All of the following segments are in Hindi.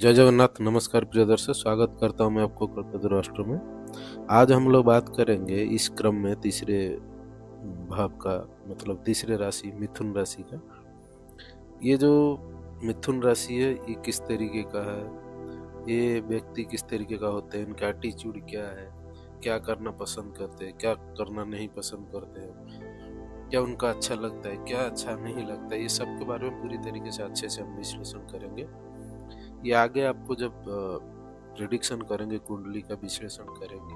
जय जगन्नाथ। नमस्कार प्रिय दर्शक, स्वागत करता हूं मैं आपको कलकत्ता राष्ट्र में। आज हम लोग बात करेंगे इस क्रम में तीसरे भाव का, मतलब तीसरे राशि मिथुन राशि का। ये जो मिथुन राशि है ये किस तरीके का है, ये व्यक्ति किस तरीके का होते हैं, इनका एटीट्यूड क्या है, क्या करना पसंद करते हैं, क्या करना नहीं पसंद करते हैं, क्या उनका अच्छा लगता है, क्या अच्छा नहीं लगता है, ये सब के बारे में पूरी तरीके से अच्छे से हम विश्लेषण करेंगे। ये आगे आपको जब प्रिडिक्शन करेंगे, कुंडली का विश्लेषण करेंगे,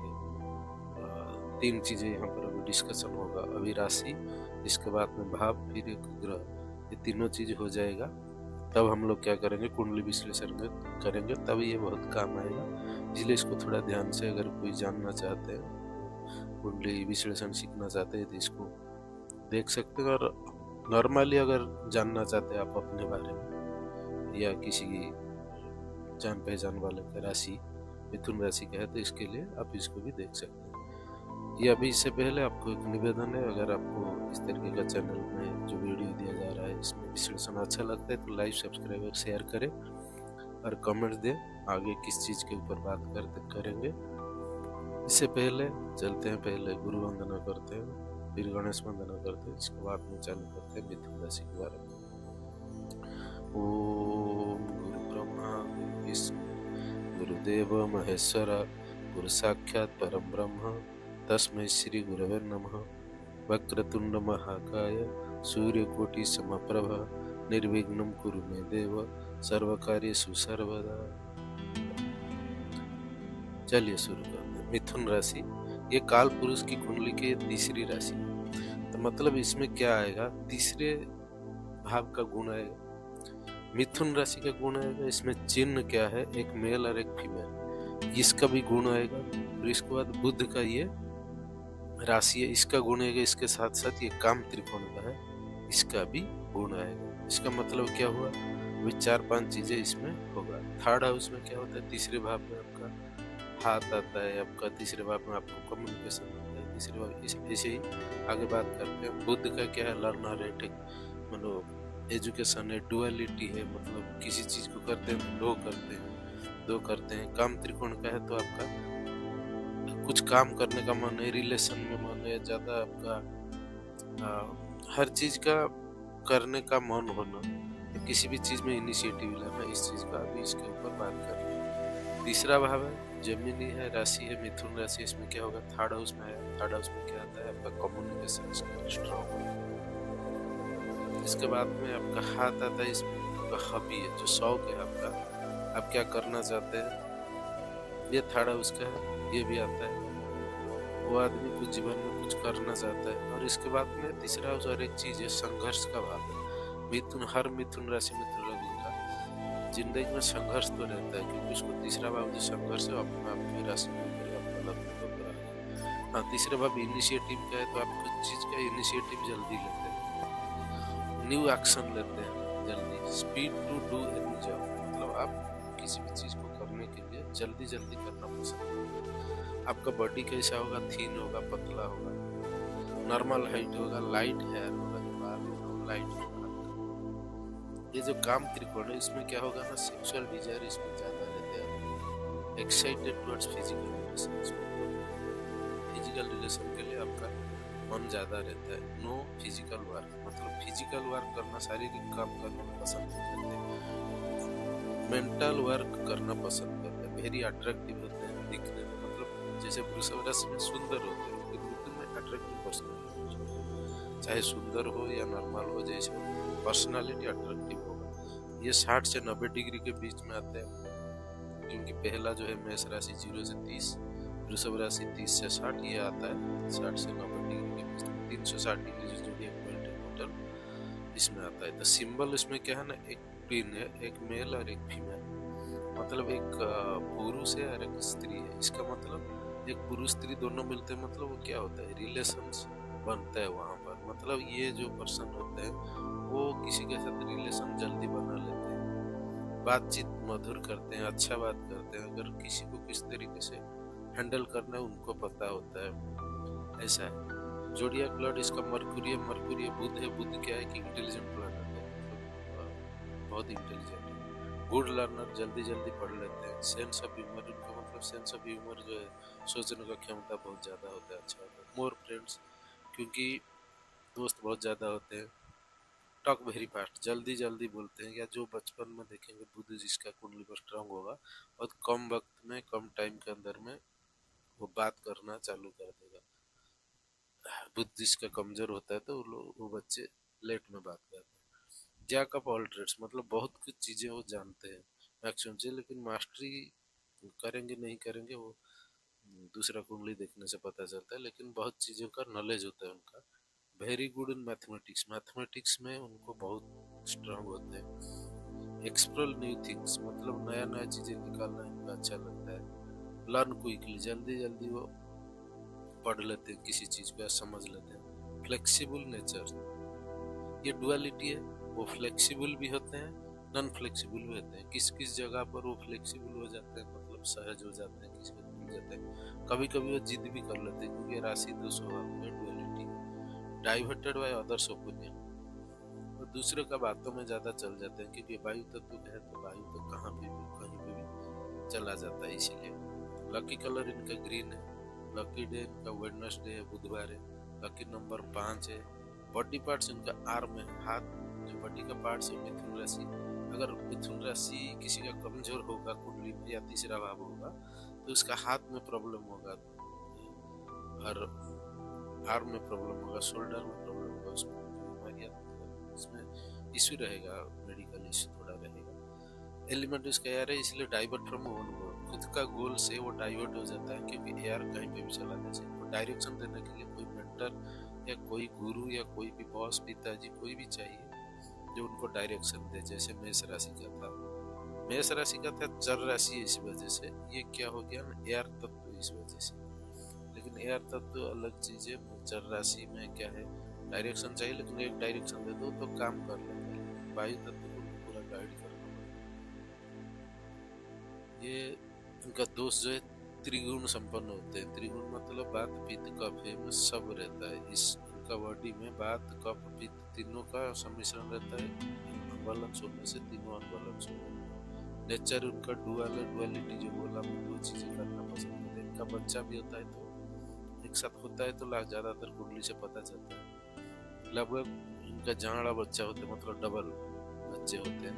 तीन चीजें यहाँ पर अभी डिस्कशन होगा। अभी राशि, इसके बाद में भाव, फिर एक ग्रह, ये तीनों चीज हो जाएगा। तब हम लोग क्या करेंगे, कुंडली विश्लेषण करेंगे, तब ये बहुत काम आएगा। इसलिए इसको थोड़ा ध्यान से, अगर कोई जानना चाहते हैं, कुंडली विश्लेषण सीखना चाहते हैं, तो इसको देख सकते हैं। और नॉर्मली अगर जानना चाहते हैं आप अपने बारे में या किसी जान पहचान वाले का राशि मिथुन राशि का है, तो इसके लिए आप इसको भी देख सकते हैं। ये अभी इससे पहले आपको एक निवेदन है, अगर आपको इस तरीके का चैनल में जो वीडियो दिया जा रहा है इसमें विश्लेषण अच्छा लगता है तो लाइक, सब्सक्राइब और शेयर करें और कमेंट दें आगे किस चीज़ के ऊपर बात करेंगे। इससे पहले चलते हैं, पहले गुरु वंदना करते हैं, फिर गणेश वंदना करते हैं, इसके बाद में चालू करते हैं मिथुन राशि के बारे में। ओम गुरु ब्रह्मा गुरु विष्णु गुरुदेव महेश्वर गुरु साक्षात परम ब्रह्म तस्मै श्री गुरवे नमः। वक्रतुंड महाकाय सूर्यकोटि समप्रभ निर्विघ्नं कुरु मे देव सर्वकार्येषु सर्वदा। चलिए शुरू करते हैं। मिथुन राशि ये काल पुरुष की कुंडली की तीसरी राशि है, तो मतलब इसमें क्या आएगा, तीसरे भाव का गुण आएगा। मिथुन राशि का गुण आएगा, इसमें चिन्ह क्या है, एक मेल और एक फीमेल, इसका भी गुण आएगा। और इसके बाद बुध का ये राशि है, इसका गुण आएगा। इसके साथ साथ ये काम त्रिकोण का है, इसका भी गुण आएगा। इसका मतलब क्या हुआ, वे 4-5 चीजें इसमें होगा। थर्ड हाउस में क्या होता है, तीसरे भाव में आपका हाथ आता है, आपका तीसरे भाव में आपको कम्युनिकेशन होता है, तीसरे भाव ऐसे ही आगे बात करते हैं। बुध का क्या है, लर्नर है, मतलब एजुकेशन है, डुअलिटी है, मतलब किसी चीज को करते हैं तो दो करते हैं। काम त्रिकोण का है तो आपका कुछ काम करने का मन है, रिलेशन में मन है, ज्यादा आपका हर चीज का करने का मन होना, किसी भी चीज में इनिशिएटिव लेना, इस चीज का अभी इसके ऊपर बात कर रहे हैं। तीसरा भाव है जेमिनी है, राशि है मिथुन राशि, इसमें क्या होगा, थर्ड हाउस में है। थर्ड हाउस में क्या आता है, आपका कम्युनिकेशन स्ट्रॉन्ग है। इसके बाद में आपका हाथ आता है, इसमें आपका हॉबी है, जो शौक है आपका, आप क्या करना चाहते हैं, ये थर्ड हाउस का है, ये भी आता है। वो आदमी कुछ जीवन में कुछ करना चाहता है। और इसके बाद में तीसरा हाउस और एक चीज है, संघर्ष का भाव है। हर मिथुन राशि मिथुन का जिंदगी में संघर्ष तो रहता है, क्योंकि उसको तीसरा भाव जो संघर्ष है अपने आप की राशि में हाँ, तीसरे भाव इनिशिएटिव का है, तो आप कुछ चीज का इनिशिएटिव जल्दी लेते हैं, न्यू एक्शन लेते हैं जल्दी। Speed to do any job, मतलब आप किसी भी चीज को करने के लिए जल्दी करना पसंद है। आपका बॉडी कैसा होगा, थीन होगा, पतला होगा, नॉर्मल हाइट होगा, लाइट हेयर होगा, जो बाल होगा लाइट होगा। ये जो काम त्रिकोण है, इसमें क्या होगा ना, सेक्सुअल डिजायर इसमें ज्यादा रहते हैं, excited towards physical relation, physical relation के लिए आपका मन ज्यादा रहता है। नो फिजिकल वर्क, मतलब फिजिकल वर्क करना, शारीरिक काम करना पसंद नहीं करते, मेंटल वर्क करना पसंद करते हैं, वेरी अट्रैक्टिव होते हैं दिखने में, मतलब जैसे वृषभ राशि में सुंदर होते हैं, लेकिन मिथुन में अट्रैक्टिव पर्सनैलिटी, चाहे सुंदर हो या नॉर्मल हो, जैसे पर्सनालिटी अट्रैक्टिव होगा। ये 60 से 90 डिग्री के बीच में आते हैं, क्योंकि पहला जो है मेष राशि 0 से 30, वृषभ राशि 30 से 60, ये आता है 60 से 90 डिग्री के बीच में, 360 डिग्री जो भी एक बेल्ट है टोटल इसमें आता है। तो सिंबल इसमें क्या है ना, एक ट्विन है, एक मेल और एक फीमेल, मतलब एक पुरुष है और एक स्त्री है। इसका मतलब एक पुरुष स्त्री दोनों मिलते हैं, मतलब वो क्या होता है, रिलेशंस बनता है वहाँ पर। मतलब ये जो पर्सन होते हैं वो किसी के साथ रिलेशन जल्दी बना लेते हैं, बातचीत मधुर करते हैं, अच्छा बात करते हैं, अगर किसी को किस तरीके से हैंडल करना है उनको पता होता है, ऐसा है। जोडियाक प्लॉट इसका मरकुरी है, बुध है। बुध क्या है कि इंटेलिजेंट प्लैनेट है, मतलब बहुत इंटेलिजेंट है। गुड लर्नर जल्दी जल्दी पढ़ लेते हैं। सेंस ऑफ ह्यूमर, इनका मतलब सेंस ऑफ ह्यूमर जो है सोचने का क्षमता बहुत ज़्यादा होता है, अच्छा होता है। मोर फ्रेंड्स, क्योंकि दोस्त बहुत ज़्यादा होते हैं। टॉक वेरी फास्ट, जल्दी जल्दी बोलते हैं, या जो बचपन में देखेंगे बुद्ध जिसका कुंडली पर स्ट्रांग होगा और कम वक्त में कम टाइम के अंदर में वो बात करना चालू कर देगा। बुद्ध जिसका कमजोर होता है तो वो बच्चे लेट में बात करते हैं। जैक ऑफ ऑल ट्रेड्स, मतलब बहुत कुछ चीज़ें वो जानते हैं मैक्सिमम से, लेकिन मास्टरी करेंगे नहीं करेंगे वो दूसरा कुंडली देखने से पता चलता है, लेकिन बहुत चीज़ों का नॉलेज होता है उनका। Very good in mathematics, mathematics में उनको बहुत स्ट्रांग होते हैं। एक्सप्लोर न्यू थिंग्स, मतलब नया नया चीज़ें निकालना इनको अच्छा लगता है। लर्न क्विकली, जल्दी जल्दी वो पढ़ लेते हैं किसी चीज़ को या समझ लेते हैं। फ्लेक्सिबल नेचर, ये डुअलिटी है, वो फ्लेक्सिबल भी होते हैं नॉन फ्लेक्सिबल भी होते हैं। किस किस जगह पर वो फ्लेक्सिबल हो जाते हैं, मतलब सहज हो जाते हैं, किस वक्त भूल जाते हैं। कभी कभी वो जिद भी कर लेते हैं, क्योंकि राशि दो स्वभाव में duality. Diverted by others opinion, वो दूसरे का बातों में ज़्यादा चल जाते हैं, क्योंकि वायु तत्व तो है तो वायु तो कहाँ पे भी कहीं पे भी चला जाता है, इसीलिए। लकी कलर इनका ग्रीन है। लकी डे इनका वेडनेसडे है, बुधवार है। लकी नंबर 5 है। बॉडी पार्ट्स इनका आर्म है, हाथ जो बॉडी का पार्ट्स है। मिथुन राशि, अगर मिथुन राशि किसी का कमजोर होगा कुंडली में या तीसरा भाव होगा तो उसका हाथ में प्रॉब्लम होगा और आर्म में प्रॉब्लम होगा, शोल्डर में प्रॉब्लम होगा, उसमें इसमें इश्यू रहेगा, मेडिकल इश्यू थोड़ा रहेगा। एलिमेंट इसका एयर है, इसलिए डाइवर्ट फ्रॉम ओन गोल, खुद का गोल से वो डाइवर्ट हो जाता है, क्योंकि एयर कहीं पे भी चला जा सकता है। डायरेक्शन देने के लिए कोई मेंटर या कोई गुरु या कोई भी बॉस, पिताजी, कोई भी चाहिए जो उनको डायरेक्शन दे। जैसे मेष राशि का था, मेष राशि का था जल राशि है, इस वजह से ये क्या हो गया ना, एयर तत्व इस वजह से। लेकिन एयर तत्व अलग चीज है, जल राशि में क्या है, डायरेक्शन चाहिए, लेकिन एक डायरेक्शन दे दो तो काम कर लेगा, लेकिन वायु तत्व को पूरा गाइड करना पड़ेगा। ये इनका दोष जो है त्रिगुण संपन्न होते हैं। त्रिगुण मतलब वात पित्त कफ में सब रहता है, इस इनका बॉडी में वात कफ पित्त तीनों का सम्मिश्रण रहता है। अनबैलेंस होने से तीनों अनबैलेंस हो जाते हैं। नेचर उनका डुअल है, डुअलिटी जो बोला, दो चीजें करना पसंद करते हैं। इनका बच्चा भी होता है तो एक साथ होता है तो ज्यादातर कुंडली से पता चलता है। लगभग इनका जाड़ा बच्चा होता है, मतलब डबल बच्चे होते हैं।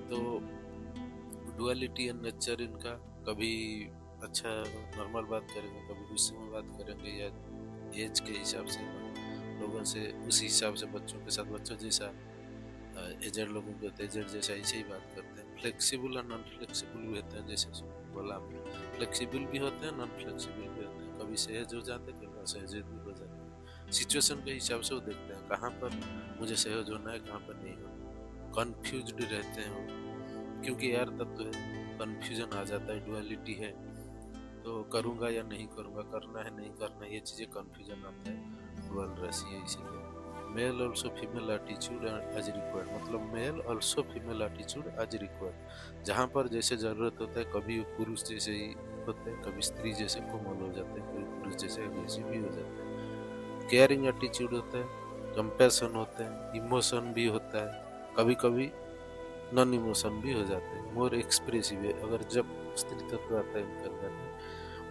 तो डुअलिटी एंड नेचर इनका, कभी अच्छा नॉर्मल बात करेंगे, कभी गुस्से में बात करेंगे, या एज के हिसाब से लोगों से उस हिसाब से बच्चों के साथ बच्चों जैसा, एजड लोगों के एजड जैसा ऐसे ही बात करते हैं। फ्लेक्सिबल और नॉन फ्लेक्सिबल भी होते हैं, जैसे बोला आपने, फ्लेक्सिबल भी होते हैं नॉन फ्लेक्सिबल भी होते हैं। कभी सहज हो जाते हैं, कभी असहज भी हो जाते हैं। सिचुएशन के हिसाब से वो देखते हैं कहाँ पर मुझे सहज होना है, कहाँ पर नहीं होना। कन्फ्यूज्ड रहते हैं वो, क्योंकि यार तत्व है, कन्फ्यूजन आ जाता है। डुअलिटी है तो करूँगा या नहीं करूँगा, करना है नहीं करना, ये चीज़ें कन्फ्यूजन आता है। डुअल राशि है इसीलिए। Male also female attitude as required, मतलब male also female attitude as required. जहाँ पर जैसे ज़रूरत होता है, कभी पुरुष जैसे ही होते हैं, कभी स्त्री जैसे कोमल हो जाते हैं, कभी पुरुष जैसे एग्रेसिव भी हो जाते हैं। केयरिंग एटीट्यूड होता है, कंपैशन होता है, इमोशन भी होता है, कभी कभी नॉन इमोशन भी हो जाते हैं। मोर एक्सप्रेसिव है, अगर जब स्त्री तत्व आता है उनके अंदर में,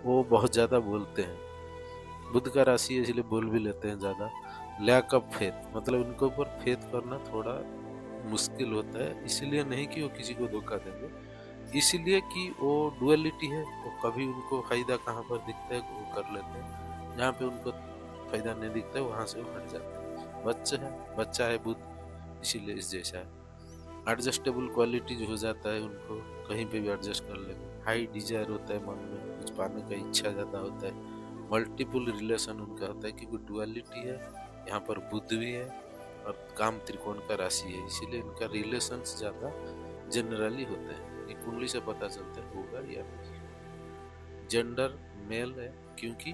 वो बहुत ज़्यादा बोलते हैं। बुध का राशि है इसलिए बोल भी लेते हैं ज़्यादा। लैक ऑफ फेथ, मतलब इनके ऊपर फेथ करना थोड़ा मुश्किल होता है, इसलिए नहीं कि वो किसी को धोखा देंगे, इसलिए कि वो डुअलिटी है। वो कभी उनको फायदा कहाँ पर दिखता है वो कर लेते हैं, जहाँ पे उनको फायदा नहीं दिखता है वहाँ से वो हट जाते हैं। बच्चा है बुध, इसीलिए इस जैसा है। एडजस्टेबल क्वालिटी जो हो जाता है उनको, कहीं पे भी एडजस्ट कर लेंगे। हाई डिजायर होता है, मन में कुछ पाने का इच्छा ज़्यादा होता है। मल्टीपल रिलेशन उनका होता है, क्योंकि डुअलिटी है, यहाँ पर बुध भी है और काम त्रिकोण का राशि है, इसीलिए इनका रिलेशंस ज़्यादा जनरली होते हैं। ये कुंडली से पता चलता है होगा या नहीं। जेंडर मेल है, क्योंकि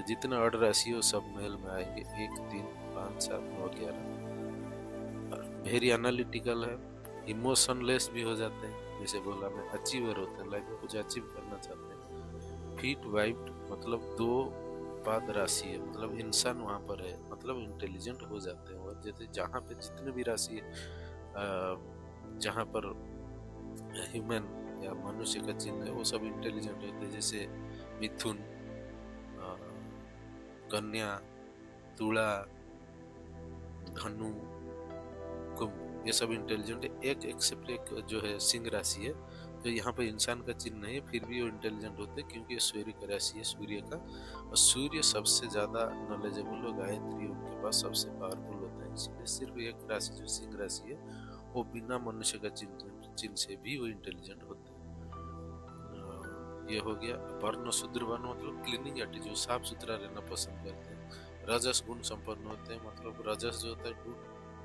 जितना अर्ध राशि हो सब मेल में आएंगे, 1 3 5 7 9 11। वेरी एनालिटिकल है, इमोशनलेस भी हो जाते हैं, जैसे बोला मैं, अचीवर होते हैं, लाइफ में कुछ अचीव करना चाहते हैं। फीट वाइट, मतलब 2 पाद राशि है, मतलब इंसान वहाँ पर है, मतलब इंटेलिजेंट हो जाते हैं। और जैसे जहाँ पे जितने भी राशि है, जहाँ पर ह्यूमन या मनुष्य का चिन्ह है वो सब इंटेलिजेंट होते हैं, जैसे मिथुन, अ, कन्या, तुला, धनु, कुंभ, ये सब इंटेलिजेंट है। एक एक्सेप्ट एक जो है सिंह राशि है, जो यहाँ पे इंसान का चिन्ह नहीं है, फिर भी वो इंटेलिजेंट होते हैं क्योंकि ये सूर्य का राशि है, सूर्य का। और सूर्य सबसे ज्यादा नॉलेजेबल और गायत्री उनके पास सबसे पावरफुल होता है, इसलिए सिर्फ एक राशि जो सिंह राशि है वो बिना मनुष्य का चिन्ह चिन्ह से भी वो इंटेलिजेंट होते हैं। ये हो गया। वर्ण शूद्र वर्ण मतलब क्लीनिंग एटी, जो साफ सुथरा रहना पसंद करते हैं। रजस गुण संपन्न होते हैं, मतलब रजस जो होता है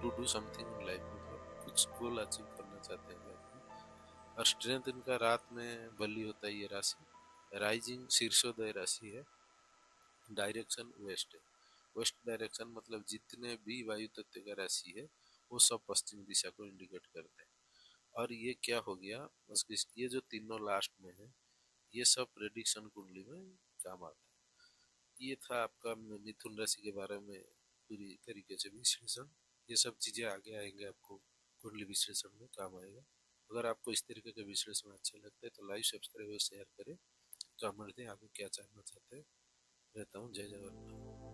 to do something in life, मतलब कुछ गोल अचीव करना चाहते हैं लाइफ में। और स्ट्रेंथ इनका रात में बली होता है ये राशि। राइजिंग शीर्षोदय राशि है। डायरेक्शन वेस्ट है। वेस्ट डायरेक्शन मतलब जितने भी वायु तत्व का राशि है वो सब पश्चिम दिशा को इंडिकेट करते हैं। और ये क्या हो गया, बस ये जो तीनों लास्ट में है ये सब प्रेडिक्शन कुंडली में काम आता है। ये था आपका मिथुन राशि के बारे में पूरी तरीके से विश्लेषण। ये सब चीजें आगे आएंगे आपको कुंडली विश्लेषण में काम आएगा। अगर आपको इस तरीके के विश्लेषण अच्छे लगते हैं तो लाइक, सब्सक्राइब और शेयर करें। कमेंट दें आगे क्या जानना चाहते हैं। रहता हूँ, जय जगन्नाथ।